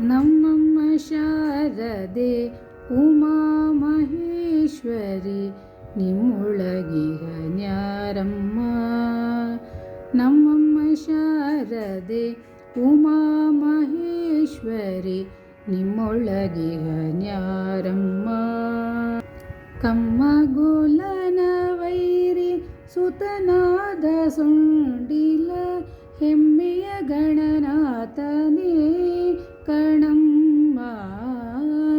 ನಮ್ಮಮ್ಮ ಶಾರದೆ ಉಮಾ ಮಹೇಶ್ವರಿ ನಿಮ್ಮೊಳಗಿರನ್ಯಾರಮ್ಮ. ನಮ್ಮಮ್ಮ ಶಾರದೆ ಉಮಾ ಮಹೇಶ್ವರಿ ನಿಮ್ಮೊಳಗಿರನ್ಯಾರಮ್ಮ. ಕಮ್ಮಗೋಲನ ವೈರಿ ಸುತನಾದ ಸೊಂಡಿಲ ಹೆಮ್ಮೆಯ ಗಣನಾಥನೇ ಕಣಮ್ಮ.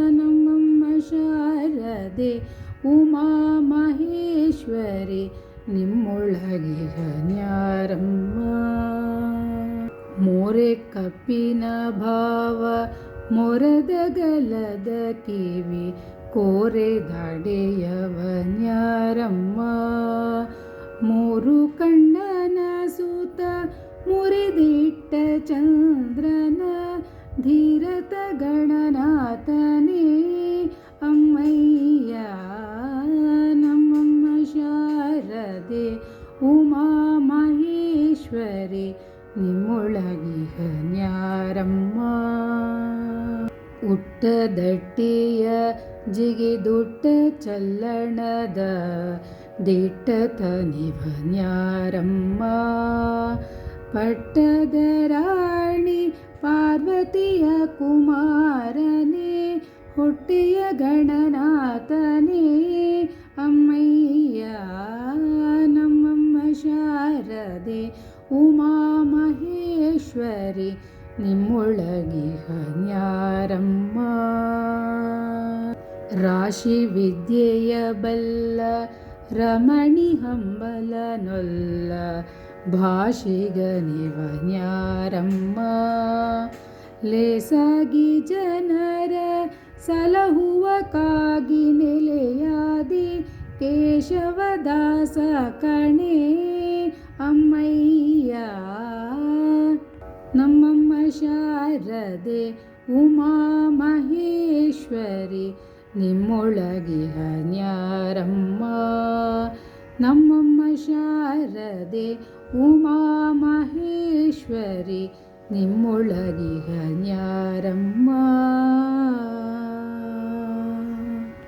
ನಮ್ಮಮ್ಮ ಶಾರದೆ ಉಮಾ ಮಹೇಶ್ವರಿ ನಿಮ್ಮೊಳಗಿರನ್ಯಾರಮ್ಮ. ಮೋರೆ ಕಪ್ಪಿನ ಭಾವ ಮೊರದಗಲದ ಕಿವಿ ಕೋರೆ ದಾಡೆಯವನ್ಯಾರಮ್ಮ. ಮೂರು ಕಣ್ಣನ ಸೂತ ಮುರಿದಿಟ್ಟ ಚಂದ್ರನ ಧೀರತ ಗಣನಾಥನೇ ಅಮ್ಮಯ್ಯ. ನಮ್ಮಮ್ಮ ಶಾರದೆ ಉಮಾ ಮಹೇಶ್ವರಿ ನಿಮ್ಮೊಳಗಿರನ್ಯಾರಮ್ಮ. ಉಟ್ಟದಟ್ಟಿಯ ಜಿಗಿದುಟ್ಟ ಚಲ್ಲಣದ ದಿಟ್ಟತ ನಿವನ್ಯಾರಮ್ಮ. ಪಟ್ಟದ ರಾಣಿ ಪಾರ್ವತಿಯ ಕುಮಾರನೇ ಹೊಟ್ಟೆಯ ಗಣನಾಥನೇ ಅಮ್ಮಯ್ಯ. ನಮ್ಮಮ್ಮ ಶಾರದೆ ಉಮಾ ಮಹೇಶ್ವರಿ ನಿಮ್ಮೊಳಗಿರನ್ಯಾರಮ್ಮ. ರಾಶಿ ವಿದ್ಯೆಯ ಬಲ್ಲ ರಮಣಿ ಹಂಬಲನೊಲ್ಲ ಭಾಷಿಗನಿವನ್ಯಾರಮ್ಮ. ಲೇಸಾಗಿ ಜನರ ಸಲಹುವ ಕಾಗಿ ನೆಲೆಯಾದಿ ಕೇಶವದಾಸ ಕಣೆ ಅಮ್ಮಯ್ಯ. ನಮ್ಮಮ್ಮ ಶಾರದೆ ಉಮಾ ಮಹೇಶ್ವರಿ ನಿಮ್ಮೊಳಗಿರನ್ಯಾರಮ್ಮ. ನಮ್ಮಮ್ಮ ಶಾರದೆ ಉಮಾ ಮಹೇಶ್ವರಿ ನಿಮ್ಮೊಳಗಿರನ್ಯಾರಮ್ಮ.